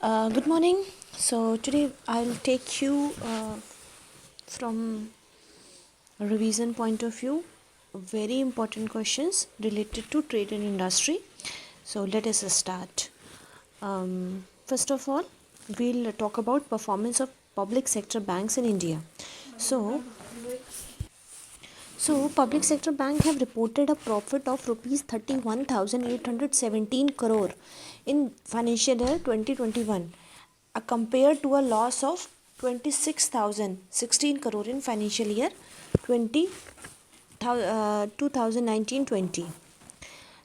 Good morning. So today I'll take you from a revision point of view very important questions related to trade and industry. So let us start. First of all, we'll talk about performance of public sector banks in India. So public sector bank have reported a profit of rupees 31,817 crore in financial year 2021, compared to a loss of 26,016 crore in financial year 20 2019-20.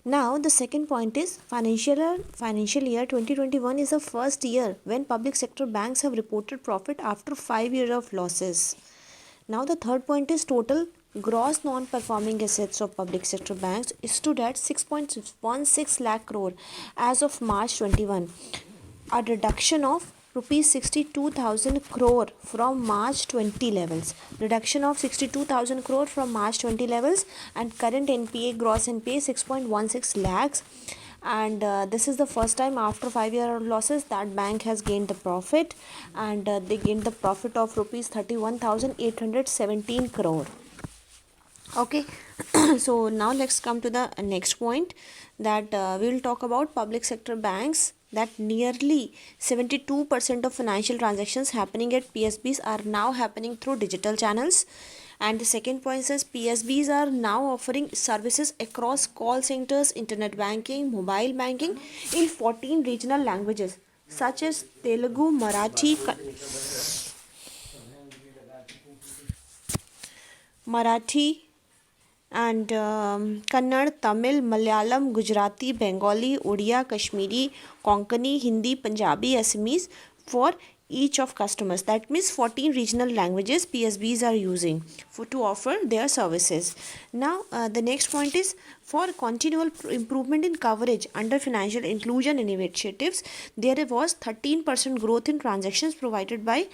Now the second point is financial year 2021 is the first year when public sector banks have reported profit after 5 years of losses. Now the third point is total gross non-performing assets of public sector banks stood at 6.16 lakh crore as of March 21, a reduction of rupees 62,000 crore from March 20 levels. Reduction of 62,000 crore from March 20 levels, and current NPA gross NPA 6.16 lakhs. And this is the first time after 5 year of losses that bank has gained the profit, and they gained the profit of rupees 31,817 crore. Okay. So now let's come to the next point, that we will talk about public sector banks, that nearly 72% of financial transactions happening at PSBs are now happening through digital channels. And the second point says PSBs are now offering services across call centers, internet banking, mobile banking in 14 regional languages such as Telugu, Marathi, and Kannada, Tamil, Malayalam, Gujarati, Bengali, Odia, Kashmiri, Konkani, Hindi, Punjabi, Assamese for each of customers. That means 14 regional languages PSBs are using to offer their services. Now the next point is for continual improvement in coverage under financial inclusion initiatives, there was 13% growth in transactions provided by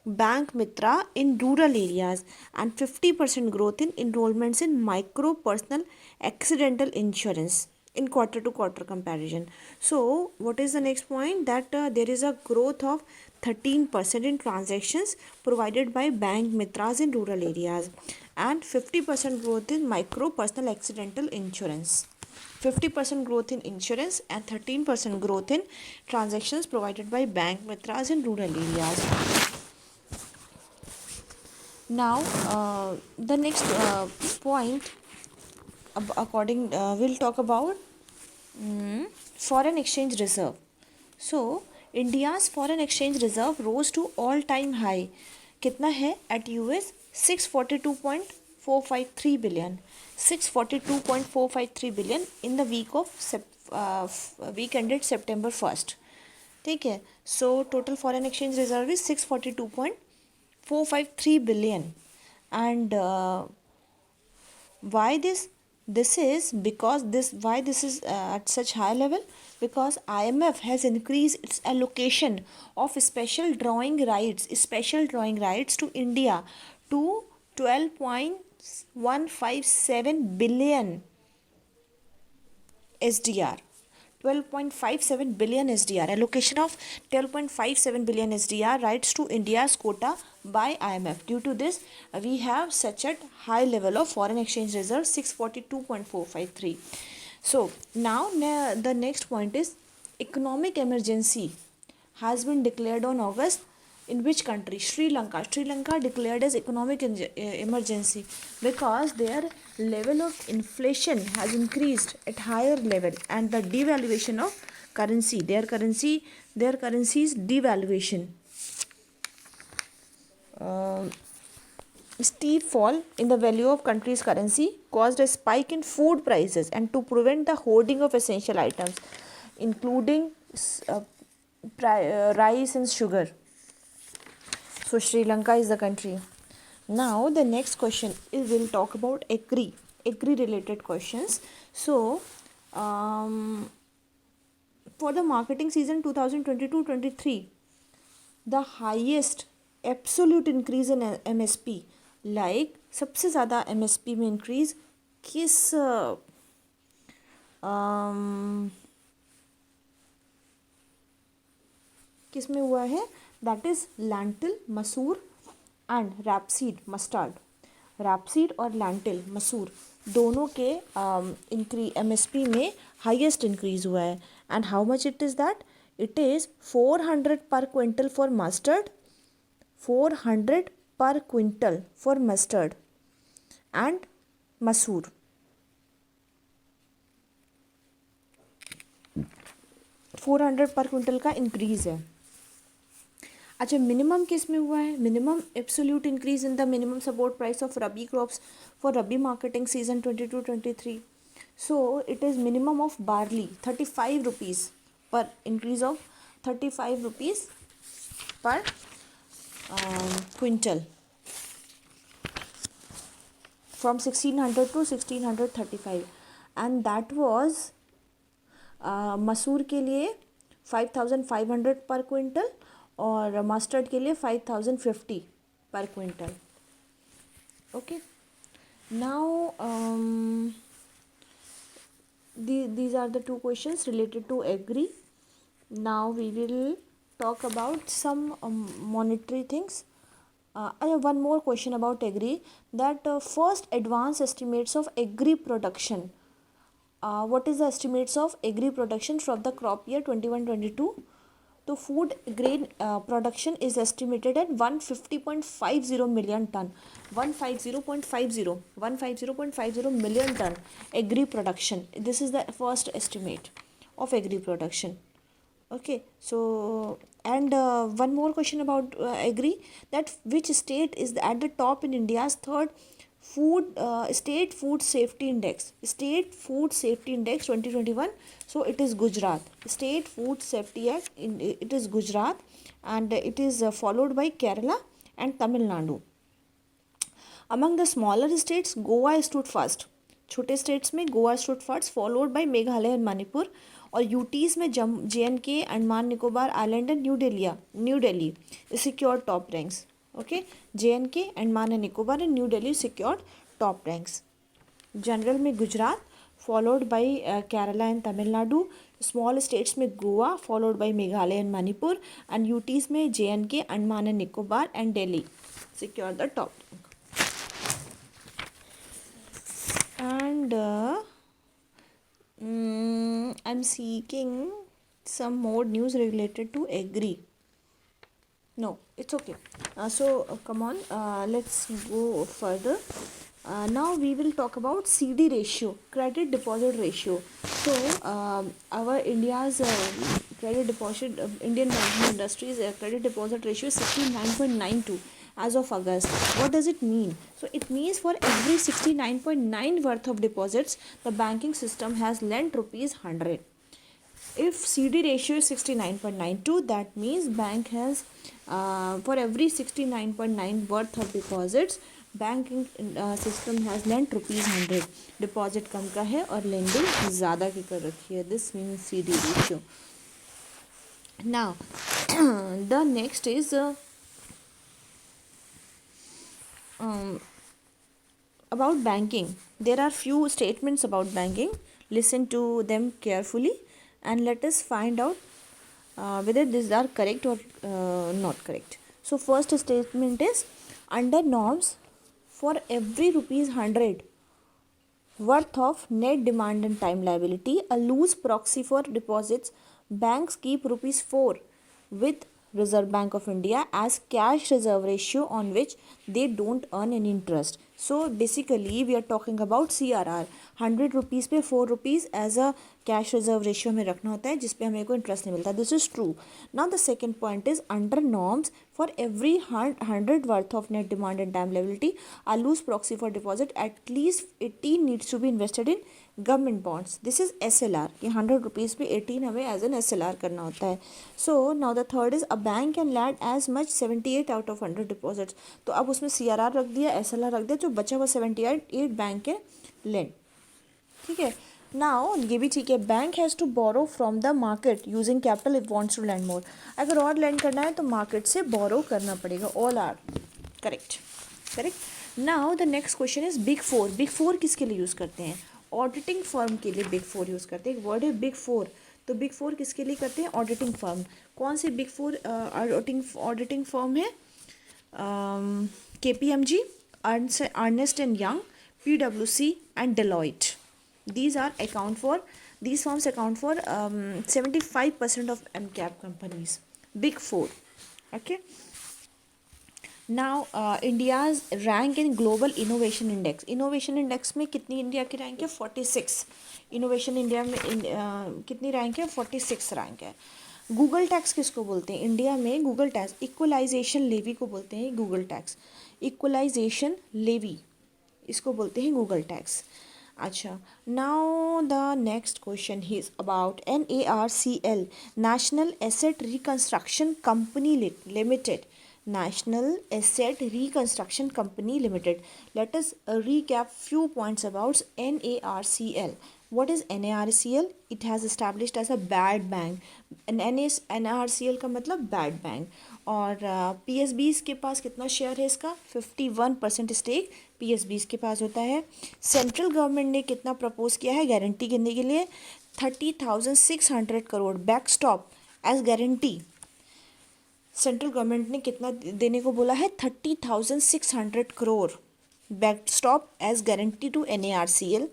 Bank Mitra in rural areas and 50% growth in enrollments in micro personal accidental insurance in quarter to quarter comparison. So what is the next point? That there is a growth of 13% in transactions provided by Bank Mitras in rural areas and 50% growth in micro personal accidental insurance. 50% growth in insurance and 13% growth in transactions provided by Bank Mitras in rural areas. Now the next point, we'll talk about foreign exchange reserve. So India's foreign exchange reserve rose to all time high. कितना है at US 642.453 billion. 642.453 billion in the week ended September 1st. ठीक है. So total foreign exchange reserve is 642.453 billion. And why this is because why this is at such high level, because IMF has increased its allocation of special drawing rights to India to 12.157 billion SDR. 12.57 billion SDR, allocation of 12.57 billion SDR rights to India's quota by IMF. Due to this, we have such a high level of foreign exchange reserve, 642.453. So now the next point is economic emergency has been declared on August. In which country? Sri Lanka. Sri Lanka declared as economic emergency because their level of inflation has increased at higher level, and the devaluation of currency, their currency's devaluation. Steep fall in the value of country's currency caused a spike in food prices, and to prevent the hoarding of essential items including rice and sugar. So Sri Lanka is the country. Now the next question is, we'll talk about agri related questions. So for the marketing season 2022-23, the highest absolute increase in MSP, like सबसे ज़्यादा MSP में increase किस किस में हुआ है, that is लैंटिल, मसूर and rapeseed, mustard. Rapeseed और लैंटिल, मसूर दोनों के MSP में हाईएस्ट इंक्रीज हुआ है। And how much it is that, it is 400 पर क्विंटल फॉर मस्टर्ड, 400 पर क्विंटल फॉर मस्टर्ड एंड मसूर। 400 पर क्विंटल का इंक्रीज है। अच्छा, मिनिमम किस में हुआ है, minimum absolute increase in the minimum support price of rabi crops for rabi marketing season 22-23। So it is minimum of barley 35 rupees पर, इंक्रीज ऑफ 35 रुपीज़ पर quintal from 1600 to 1635 and that was मसूर के लिए 5500 पर quintal और mustard के लिए 5050 पर quintal. Okay, now these are the two questions related to agri. Now we will talk about some monetary things. I have one more question about agri, that first advance estimates of agri production. What is the estimates of agri production from the crop year 21-22? तो food grain production is estimated at 150.50 million tonne, 150.50 million tonne agri production. This is the first estimate of agri production. Okay, so and one more question about agri, that which state is at the top in India's third state food safety index, 2021. So it is Gujarat, state food safety act it is Gujarat, and it is followed by Kerala and Tamil Nadu. Among the smaller states, Goa stood first. छोटे states में Goa stood first, followed by Meghalaya and Manipur. और UTs में JNK, Andaman Nicobar island and New Delhi secure top ranks. Okay, JNK, Andaman and Nicobar and New Delhi secure top ranks. General में Gujarat, followed by Kerala and Tamil Nadu. Small states में Goa, followed by Meghalaya and Manipur. And UTs में JNK, Andaman and Nicobar and Delhi secure the top rank. And I'm seeking some more news related to agri. No, it's okay. Come on, let's go further. Now we will talk about CD ratio, credit deposit ratio. So our India's credit deposit, Indian banking industry's credit deposit ratio is 69.92 as of August. What does it mean? So it means for every 69.9 worth of deposits, the banking system has lent rupees 100. If CD ratio is 69.92, that means bank has for every 69.9 worth of deposits, banking system has lent rupees 100. Deposit कम का है और lending ज़्यादा की कर रखी है. This means CD ratio. Now the next is about banking. There are few statements about banking. Listen to them carefully and let us find out whether these are correct or not correct. So first statement is, under norms, for every rupees 100 worth of net demand and time liability, a loose proxy for deposits, banks keep rupees 4 with Reserve Bank of India as cash reserve ratio on which they don't earn any interest. So basically we are talking about CRR. 100 rupees पे 4 rupees as a cash reserve ratio में रखना होता है, जिसपे हमें कोई interest नहीं मिलता. This is true. Now the second point is, under norms for every 100 worth of net demand and time liability, a loose proxy for deposit at least 18 needs to be invested in government bonds. This is SLR. ये 100 rupees पे 18 हमें as an SLR करना होता है. So now the third is, a bank can lend as much 78 out of 100 deposits. तो अब उसमें CRR रख दिया, SLR रख दिया, जो बचा हुआ 78 बैंक के लेंड. ठीक है. नाउ ये भी ठीक है, bank has to borrow from the market using capital if wants to lend more. अगर और लैंड करना है तो मार्केट से बोरो करना पड़ेगा. All are correct. Now the next question is big four. Big four किसके लिए यूज़ करते हैं? ऑडिटिंग फर्म के लिए बिग फोर यूज़ करते हैं. एक वर्ड है बिग फोर, तो बिग फोर किसके लिए करते हैं? Auditing firm. कौन सी बिग फोर ऑडिटिंग फर्म है? KPMG, Ernst and Young, PwC and Deloitte. These firms account for 75% of MCAP companies. Big Four. Okay. Now India's rank in Global Innovation Index. Innovation Index में कितनी India की rank है? 46. Innovation India में कितनी rank है? 46 rank है. Google tax किसको बोलते हैं इंडिया में? गूगल टैक्स इक्वलाइजेशन लेवी को बोलते हैं. गूगल टैक्स इक्वलाइजेशन लेवी, इसको बोलते हैं गूगल टैक्स. अच्छा, now the next question is about NARCL, national asset reconstruction company limited. National Asset Reconstruction Company Limited. Let us recap few points about NARCL. What is NARCL? It has established as a bad bank. NARCL का मतलब bad bank. और PSBs के पास कितना share है इसका? 51% stake PSBs के पास होता है. सेंट्रल गवर्नमेंट ने कितना प्रपोज किया है गारंटी करने के लिए? 30,600 crore backstop as guarantee. Central government ने कितना देने को बोला है? 30,600 crore backstop as guarantee to NARCL.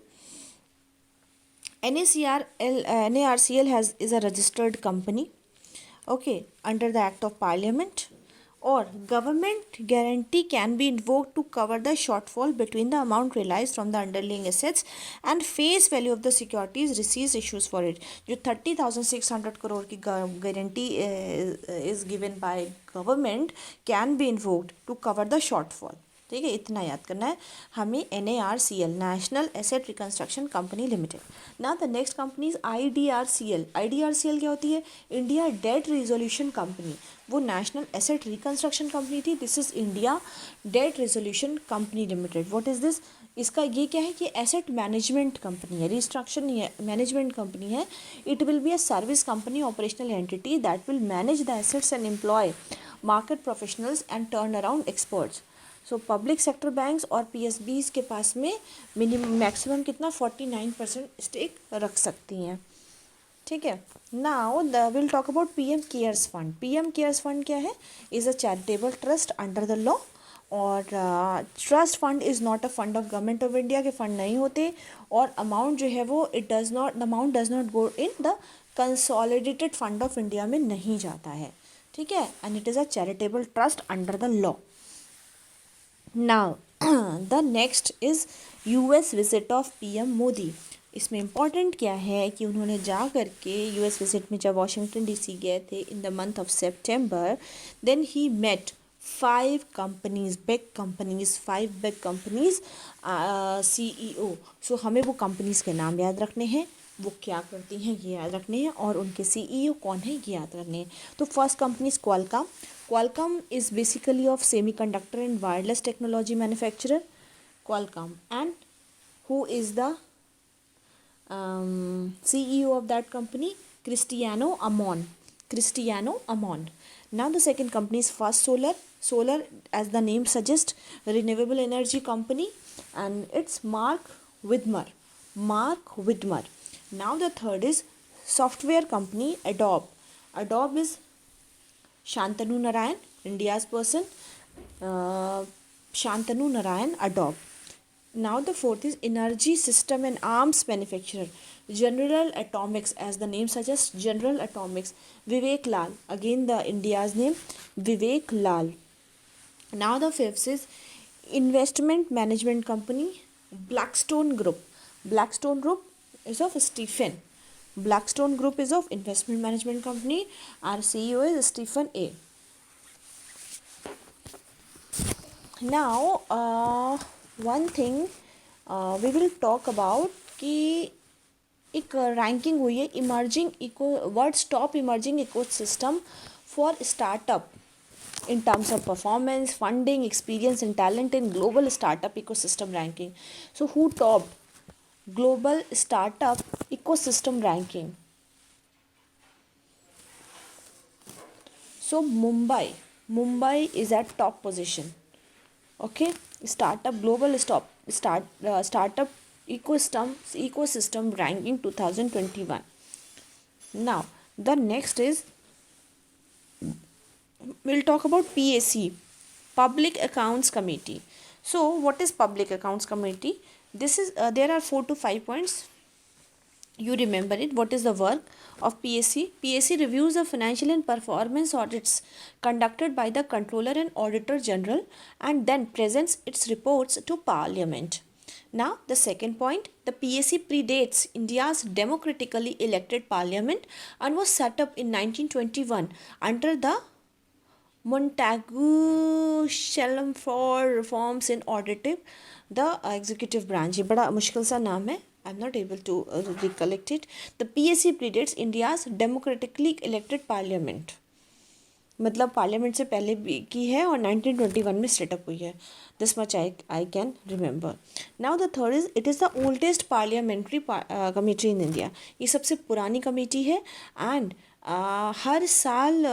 NARCL is a registered company, okay, under the Act of Parliament. Or government guarantee can be invoked to cover the shortfall between the amount realized from the underlying assets and face value of the securities receipts issues for it. जो 30,600 करोड़ की guarantee is given by government can be invoked to cover the shortfall. ठीक है, इतना याद करना है हमें. NARCL, national asset reconstruction company limited. Now the next company is IDRCL. IDRCL क्या होती है? India debt resolution company. वो नेशनल एसेट रिकंस्ट्रक्शन कंपनी थी. This is India debt resolution company limited. What is this? इसका ये क्या है कि एसेट मैनेजमेंट कंपनी है, रिस्ट्रक्शन मैनेजमेंट कंपनी है. It will be a service company, operational entity that will manage the assets and employ market professionals and turn around experts. So public sector banks और PSBs के पास में maximum कितना? 49% stake रख सकती हैं. ठीक है. Now will talk about PM cares fund. PM cares fund क्या है? Is a charitable trust under the law. और trust fund is not a fund of government of India के फंड नहीं होते. और अमाउंट जो है वो the amount does not go in the consolidated fund of India में नहीं जाता है. ठीक है. And it is a charitable trust under the law. Now the next is US visit of PM Modi. इसमें इम्पॉर्टेंट क्या है कि उन्होंने जा करके US विजिट में जब वाशिंगटन DC गए थे in the month of September, then he met 5 companies, big companies, 5 big companies CEO. So हमें वो कंपनीज़ के नाम याद रखने हैं, वो क्या करती हैं ये याद रखने हैं, और उनके CEO कौन है ये याद रखने हैं. तो first company is Qualcomm. Qualcomm is basically of semiconductor and wireless technology manufacturer. Qualcomm. And who is the CEO of that company? Cristiano Amon. Cristiano Amon. Now the second company is First Solar. Solar, as the name suggests, renewable energy company, and it's Mark Widmer. Mark Widmer. Now the third is software company Adobe. Adobe is Shantanu Narayan, India's person. Shantanu Narayan, Adobe. Now the fourth is energy system and arms manufacturer. General Atomics, as the name suggests, General Atomics. Vivek Lal, again the India's name, Vivek Lal. Now the fifth is investment management company, Blackstone Group. Blackstone Group is of Stephen. Blackstone Group is of investment management company. Our CEO is Stephen A. Now one thing we will talk about कि एक ranking हुई है emerging words top emerging ecosystem for startup in terms of performance, funding, experience and talent in global startup ecosystem ranking. So who topped global startup ecosystem ranking? So Mumbai is at top position. Okay, startup global startup ecosystem ranking 2021. Now the next is we'll talk about PAC, Public Accounts Committee. So what is Public Accounts Committee? This is there are 4 to 5 points. You remember it. What is the work of PAC? PAC reviews the financial and performance audits conducted by the Controller and Auditor General and then presents its reports to Parliament. Now, the second point, the PAC predates India's democratically elected parliament and was set up in 1921 under the Montagu Chelmsford reforms in auditing the executive branch. ये बड़ा मुश्किल सा नाम है. I'm not able to recollect it. The PAC predates India's democratically elected parliament. मतलब parliament से पहले भी की है और 1921 में सेटअप हुई है. This much I can remember. Now the third is it is the oldest parliamentary committee in India. ये सबसे पुरानी कमेटी है एंड हर साल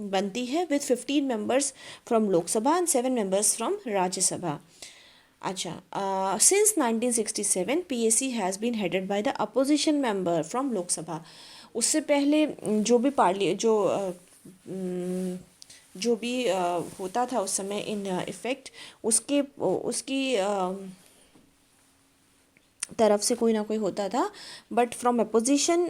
बनती है with 15 members from Lok Sabha and 7 members from Rajya Sabha. अच्छा, since 1967 PAC has been headed by the opposition member from Lok Sabha. उससे पहले जो भी जो भी होता था उस समय इन इफ़ेक्ट उसकी तरफ से कोई ना कोई होता था. बट फ्रॉम अपोजिशन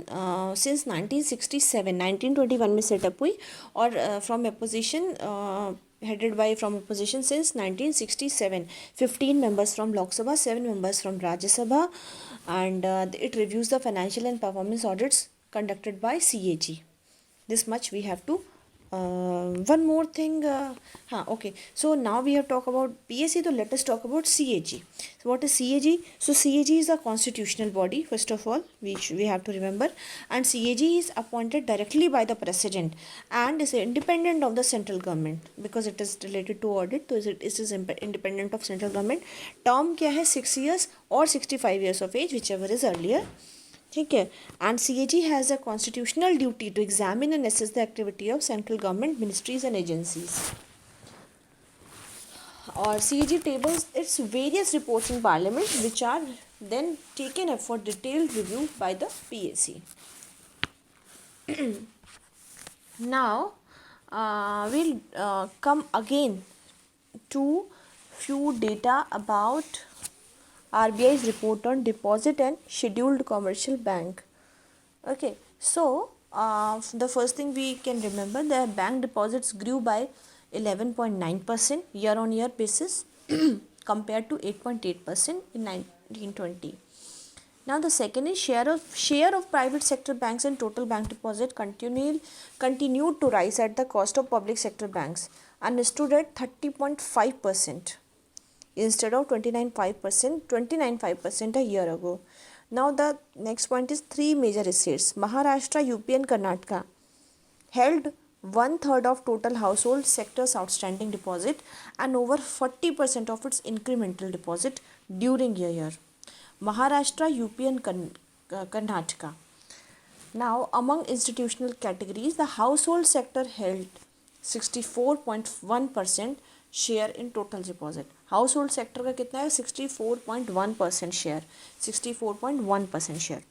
सिंस 1967 1921 में सेटअप हुई और from opposition headed by from opposition since 1967. 15 members from Lok Sabha, 7 members from Rajya Sabha, and it reviews the financial and performance audits conducted by CAG. This much we have to. One more thing. Okay. So now we have talked about PAC. So let us talk about CAG. So what is CAG? So CAG is a constitutional body. First of all, we have to remember, and CAG is appointed directly by the president and is independent of the central government because it is related to audit. So it is independent of central government. Term क्या है 6 years or 65 years of age, whichever is earlier. ठीक है. And CAG has a constitutional duty to examine and assess the activity of central government ministries and agencies. और CAG tables its various reports in parliament which are then taken up for detailed review by the PAC. Now we'll come again to few data about RBI's report on deposit and scheduled commercial bank. Okay, so the first thing we can remember, the bank deposits grew by 11.9% year on year basis compared to 8.8% in 1920. Now the second is share of private sector banks and total bank deposit continued to rise at the cost of public sector banks and stood at 30.5% instead of 29.5% a year ago. Now the next point is 3 major states, Maharashtra, UP and Karnataka, held 1/3 of total household sector's outstanding deposit and over 40% of its incremental deposit during a year. Maharashtra, UP and Karnataka. Now among institutional categories, the household sector held 64.1% share in total deposit. Household sector का कितना है 64.1% share. 64.1% share.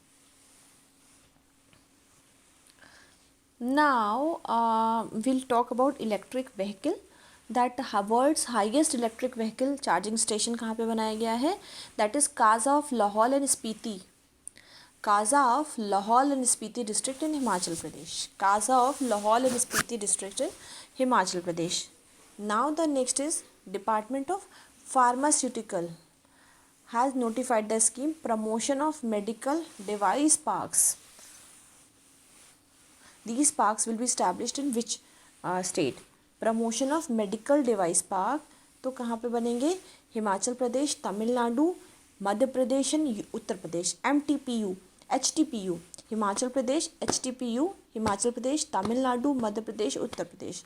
Now will talk about electric vehicle. That world's highest electric vehicle charging station कहाँ पे बनाया गया है? That is Kaza of Lahaul and Spiti. Kaza of Lahaul and Spiti district in Himachal Pradesh. Kaza of Lahaul and Spiti district in Himachal Pradesh. Now the next is Department of Pharmaceutical has notified the scheme promotion of medical device parks. These parks will be established in which state? Promotion of medical device park तो कहाँ पे बनेंगे? Himachal Pradesh, Tamil Nadu, Madhya Pradesh and Uttar Pradesh. MTPU, HTPU, Himachal Pradesh, HTPU, Himachal Pradesh, Tamil Nadu, Madhya Pradesh, Uttar Pradesh.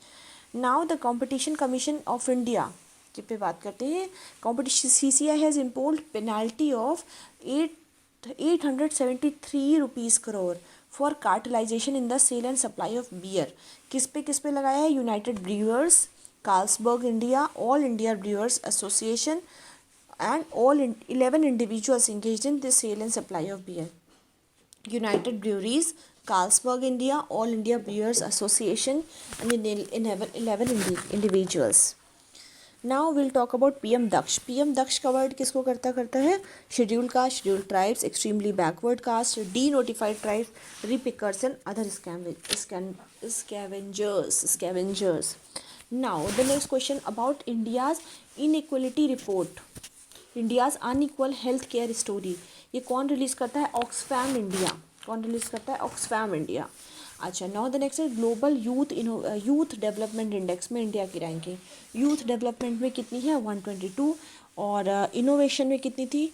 Now the competition commission of India के पे बात करते हैं. Competition CCI has imposed penalty of 873 rupees crore for cartelisation in the sale and supply of beer. किस पे लगाया है? United Breweries, Carlsberg India, all India brewers association and all 11 individuals engaged in the sale and supply of beer. United Breweries, Carlsberg India, All India Brewers Association, and 11 individuals. Now will talk about PM Daksh. PM Daksh का word किसको करता है? Schedule caste, schedule tribes, extremely backward caste, denotified tribes, ragpickers and other scavengers. Now the next question about India's inequality report, India's unequal health care story. ये कौन release करता है? Oxfam India. कौन release करता है? Oxfam India. अच्छा, now the next है global youth development index में इंडिया की रैंकिंग. यूथ डेवलपमेंट में कितनी है? 122. और इनोवेशन में कितनी थी?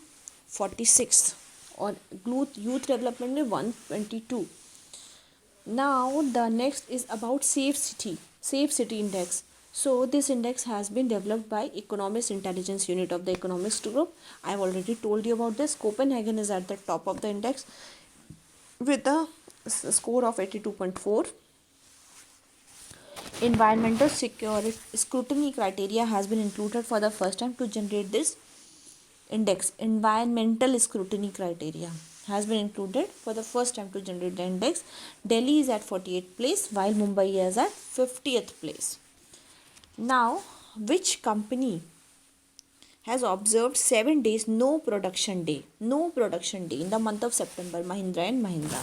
46. और यूथ डेवलपमेंट में 122. Now the next is about safe city index. So this index has been developed by Economist Intelligence Unit of the Economist Group. I have already told you about this. Copenhagen is at the top of the index with a score of 82.4. Environmental scrutiny criteria has been included for the first time to generate this index. Environmental scrutiny criteria has been included for the first time to generate the index. Delhi is at 48th place while Mumbai is at 50th place. Now, which company has observed 7 days no production day in the month of September? Mahindra and Mahindra.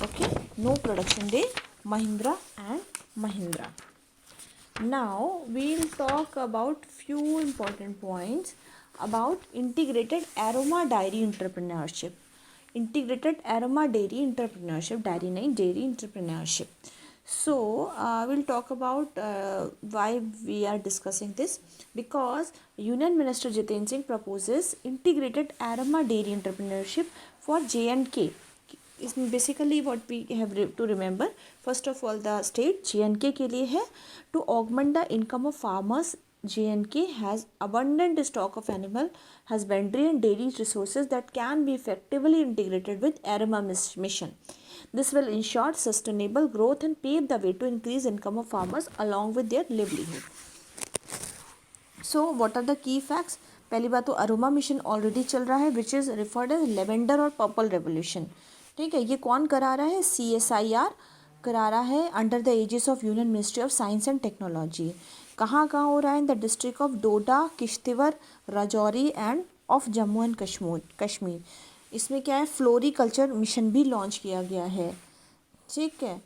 Okay, no production day, Mahindra and Mahindra. Now we will talk about few important points about integrated aroma dairy entrepreneurship. Dairy entrepreneurship. So we'll talk about why we are discussing this, because Union Minister Jiten Singh proposes integrated aroma dairy entrepreneurship for J&K. Is basically what we have to remember. First of all, the state J&K के लिए है to augment the income of farmers. J&K has abundant stock of animal husbandry and dairy resources that can be effectively integrated with aroma mission. This will ensure sustainable growth and pave the way to increase income of farmers along with their livelihood. So what are the key facts? पहली बात तो aroma mission already चल रहा है which is referred as lavender और purple revolution. ठीक है, ये कौन करा रहा है? CSIR करा रहा है under the aegis of union ministry of science and technology. कहाँ हो रहा है? In the district of Doda, Kishtwar, Rajouri and of Jammu and Kashmir. इसमें क्या है? फ्लोरिकल्चर मिशन भी लॉन्च किया गया है. ठीक है,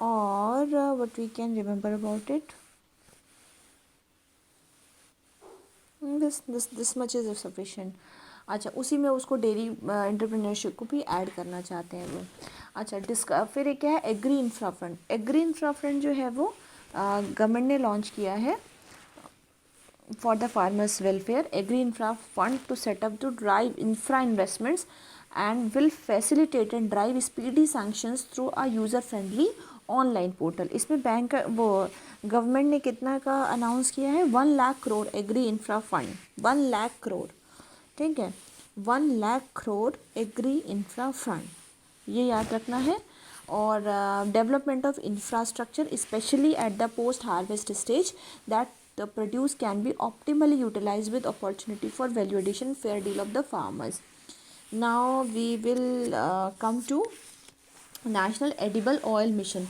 और what we can remember about it, this much is sufficient. अच्छा, उसी में उसको डेयरी एंटरप्रेन्योरशिप को भी ऐड करना चाहते हैं वो. अच्छा, फिर क्या है? Agri infra fund. Agri infra fund जो है वो गवर्नमेंट ने लॉन्च किया है for the farmers welfare. Agri infra fund to set up to drive infra investments and will facilitate and drive speedy sanctions through a user friendly online portal. इसमें bank वो government ने कितना का अनाउंस किया है? 1 lakh crore agri infra fund. 1 lakh crore. ठीक है, 1 lakh crore agri infra fund, ये याद रखना है. और development of infrastructure specially at the post harvest stage that the produce can be optimally utilized with opportunity for value addition, fair deal of the farmers. Now we will come to National Edible Oil Mission,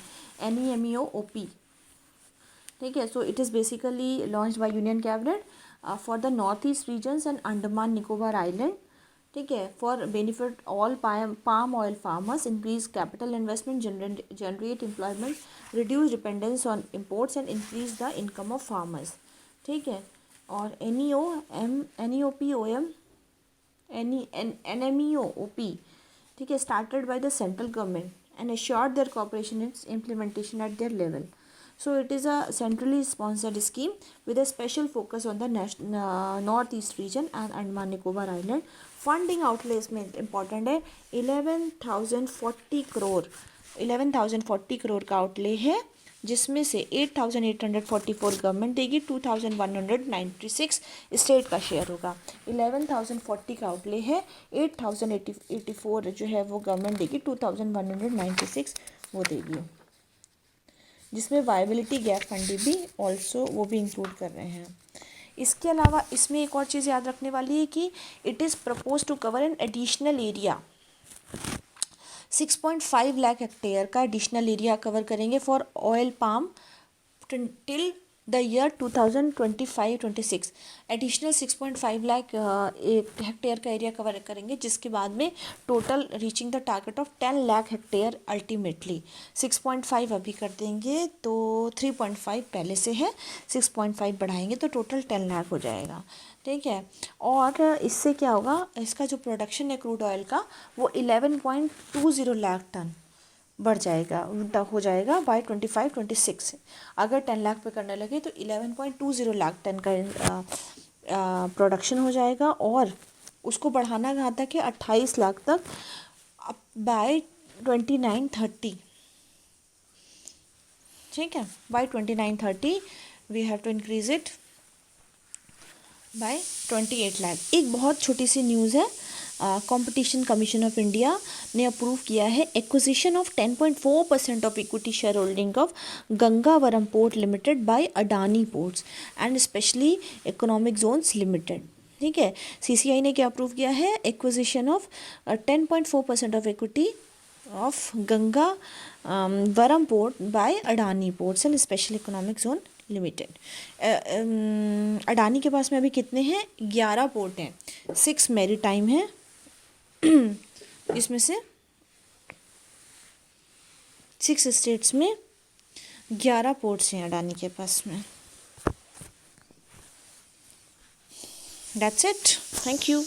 NEMEOP. ठीक है, so it is basically launched by Union Cabinet for the Northeast regions and Andaman Nicobar Island. ठीक है, for benefit all palm oil farmers, increase capital investment, generate employment, reduce dependence on imports and increase the income of farmers. ठीक है, और NEMEOP, ठीक है, started by the central government and assured their cooperation in its implementation at their level. So it is a centrally sponsored scheme with a special focus on the northeast region and Andaman Nicobar Island. Funding outlay इसमें important है. 11,040 करोड़ का outlay है, जिसमें से 8,844 government देगी, 2,196 state का share होगा. 11,040 का आउटले है, 8,084 जो है वो गवर्नमेंट देगी, 2,196 वो देगी, जिसमें वायबिलिटी गैप फंडिंग भी ऑल्सो वो भी इंक्लूड कर रहे हैं. इसके अलावा इसमें एक और चीज़ याद रखने वाली है कि it is propose to cover an additional area 6.5 lakh hectare का एडिशनल एरिया कवर करेंगे for oil palm till the year 2025-26। Additional 6.5 lakh hectare का एरिया कवर करेंगे, जिसके बाद में total reaching the target of 10 lakh hectare ultimately. 6.5 अभी कर देंगे तो 3.5 पहले से है, 6.5 बढ़ाएंगे तो टोटल 10 लाख हो जाएगा। ठीक है, और इससे क्या होगा, इसका जो प्रोडक्शन है क्रूड ऑयल का वो 11.20 लाख टन बढ़ जाएगा, हो जाएगा बाय 25-26। अगर 10 लाख पे करने लगे तो 11.20 लाख टन का प्रोडक्शन हो जाएगा, और उसको बढ़ाना कहाँ तक है, 28 लाख तक बाय 29-30। ठीक है, by 29-30 we have to increase it by 28 lakh. एक बहुत छोटी सी न्यूज़ है, कंपटीशन कमीशन ऑफ इंडिया ने अप्रूव किया है acquisition of 10.4% of equity share holding of Gangavaram port limited by Adani ports and specially economic zones limited. ठीक है, सीसीआई ने क्या अप्रूव किया है, acquisition of 10.4% of equity of Gangavaram port by Adani ports and special economic zone limited. Adani के पास में अभी कितने हैं, 11 पोर्ट हैं, 6 मैरी टाइम है, इसमें से 6 स्टेट्स में 11 पोर्ट्स हैं अडानी के पास में। That's it, thank you.